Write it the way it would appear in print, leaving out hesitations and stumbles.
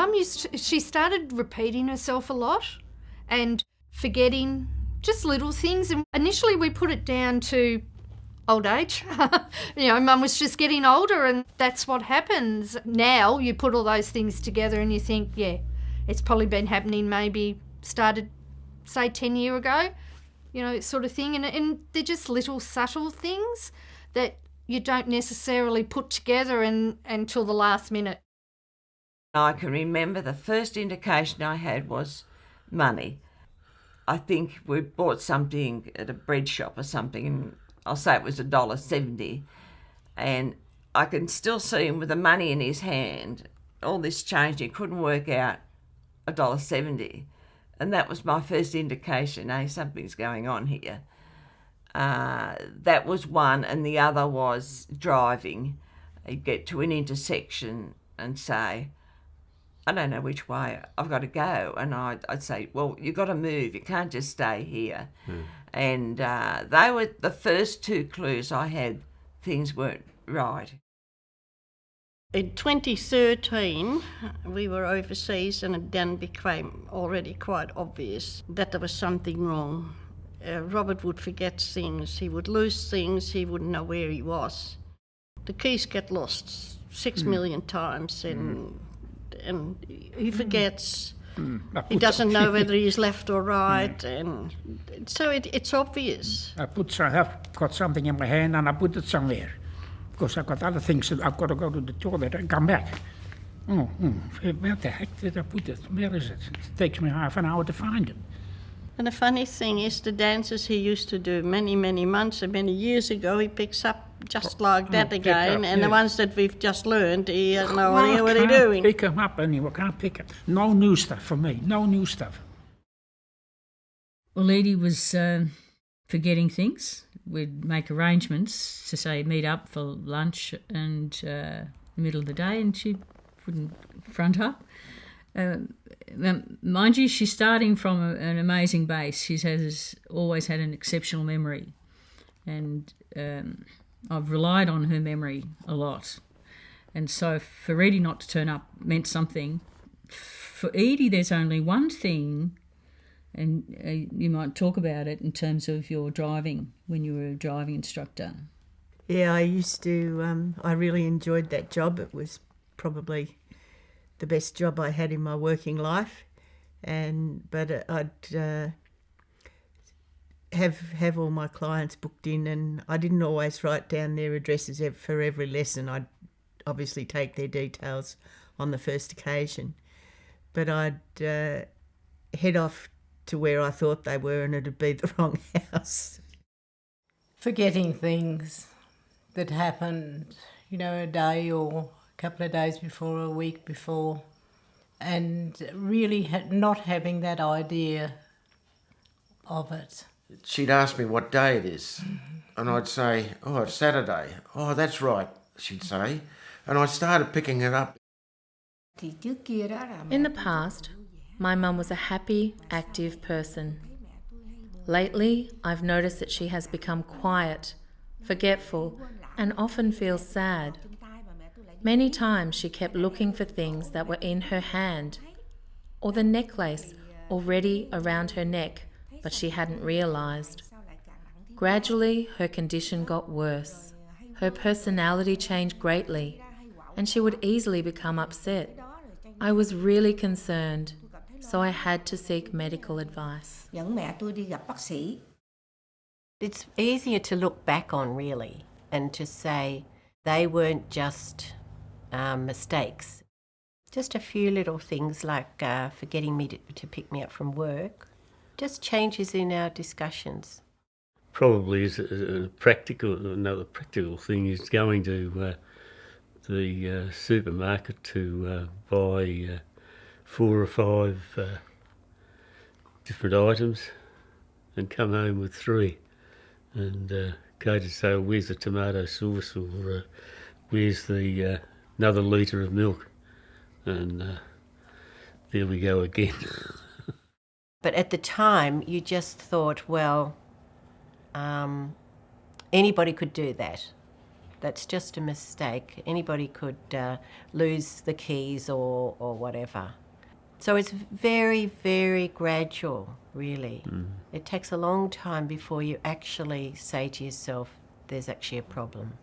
Mum she started repeating herself a lot and forgetting just little things. And initially we put it down to old age. Mum was just getting older and that's what happens. Now you put all those things together and you think, yeah, it's probably been happening started, say, 10 years ago, sort of thing. And they're just little subtle things that you don't necessarily put together until the last minute. I can remember the first indication I had was money. I think we bought something at a bread shop or something, and I'll say it was $1.70, and I can still see him with the money in his hand, all this change. He couldn't work out $1.70, and that was my first indication, something's going on here. That was one, and the other was driving. He'd get to an intersection and say, I don't know which way, I've got to go. And I'd say, well, you've got to move, you can't just stay here. And they were the first two clues I had things weren't right. In 2013, we were overseas and it then became already quite obvious that there was something wrong. Robert would forget things, he would lose things, he wouldn't know where he was. The keys get lost 6 million times and he forgets. He doesn't know whether he's left or right, and so it's obvious. I have got something in my hand and I put it somewhere because I've got other things that I've got to go to the toilet and come back. Where the heck did I put it? Where is it? It takes me half an hour to find it. And the funny thing is, the dances he used to do many, many months and many years ago, he picks up just like that again. And the ones that we've just learned, he has no idea what he's doing. Pick them up anymore, can't pick it. No new stuff for me, no new stuff. Well, Edie was forgetting things. We'd make arrangements to, say, meet up for lunch and the middle of the day, and she wouldn't front up. Mind you, she's starting from an amazing base. She has always had an exceptional memory, and I've relied on her memory a lot. And so for Edie not to turn up meant something. For Edie, there's only one thing, and you might talk about it in terms of your driving, when you were a driving instructor. Yeah, I used to, I really enjoyed that job. It was probably the best job I had in my working life, but I'd have all my clients booked in, and I didn't always write down their addresses for every lesson. I'd obviously take their details on the first occasion, but I'd head off to where I thought they were, and it'd be the wrong house. Forgetting things that happened, a day or a couple of days before, a week before, and really not having that idea of it. She'd ask me what day it is, and I'd say, oh, it's Saturday. Oh, that's right, she'd say. And I started picking it up. In the past, my mum was a happy, active person. Lately, I've noticed that she has become quiet, forgetful, and often feels sad. Many times she kept looking for things that were in her hand, or the necklace already around her neck, but she hadn't realised. Gradually, her condition got worse. Her personality changed greatly, and she would easily become upset. I was really concerned, so I had to seek medical advice. It's easier to look back on, really, and to say they weren't just mistakes. Just a few little things like forgetting me to pick me up from work, just changes in our discussions. Probably is another practical thing is going to the supermarket to buy 4 or 5 different items and come home with 3. And go to say, where's the tomato sauce, or where's the another litre of milk? And there we go again. But at the time, you just thought, well, anybody could do that. That's just a mistake. Anybody could lose the keys or whatever. So it's very, very gradual, really. It takes a long time before you actually say to yourself, there's actually a problem.